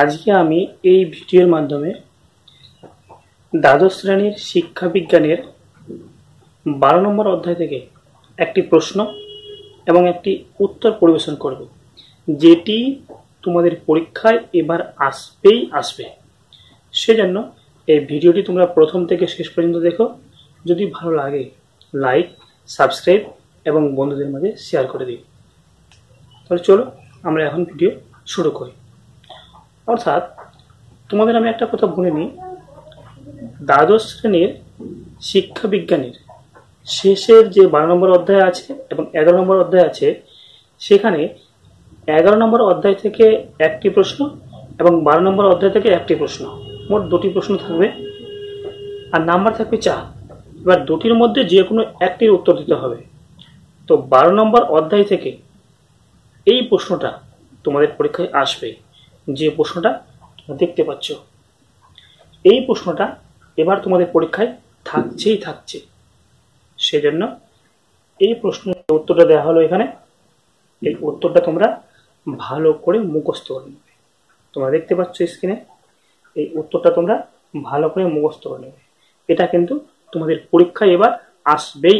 আজকে আমি এই ভিডিওর মাধ্যমে দ্বাদশ শ্রেণীর শিক্ষা বিজ্ঞানের 12 নম্বর অধ্যায় থেকে একটি প্রশ্ন এবং একটি উত্তর পরিবেশন করব, যেটি তোমাদের পরীক্ষায় এবার আসবে। সেজন্য এই ভিডিওটি তোমরা প্রথম থেকে শেষ পর্যন্ত দেখো। যদি ভালো লাগে লাইক, সাবস্ক্রাইব এবং বন্ধুদের মাঝে শেয়ার করে দিই। তাহলে চলো আমরা এখন ভিডিও শুরু করি। অর্থাৎ তোমাদের আমি একটা কথা বলে নিই, দ্বাদশ শ্রেণীর শিক্ষা বিজ্ঞানের শেষের যে 12 নম্বর অধ্যায় আছে এবং 11 নম্বর অধ্যায় আছে, সেখানে 11 নম্বর অধ্যায় থেকে একটি প্রশ্ন এবং 12 নম্বর অধ্যায় থেকে একটি প্রশ্ন, মোট দুটি প্রশ্ন থাকবে আর নাম্বার থাকবে 4। এবার দুটির মধ্যে যে কোনো একটির উত্তর দিতে হবে। তো 12 নম্বর অধ্যায় থেকে এই প্রশ্নটা তোমাদের পরীক্ষায় আসবে, যে প্রশ্নটা তোমরা দেখতে পাচ্ছ। এই প্রশ্নটা এবার তোমাদের পরীক্ষায় থাকছে। সেজন্য এই প্রশ্নের উত্তরটা দেওয়া হলো এখানে। এই উত্তরটা তোমরা ভালো করে মুখস্থ করে নেবে। তোমরা দেখতে পাচ্ছ স্ক্রিনে, এই উত্তরটা তোমরা ভালো করে মুখস্থ করে নেবে। এটা কিন্তু তোমাদের পরীক্ষায় এবার আসবে।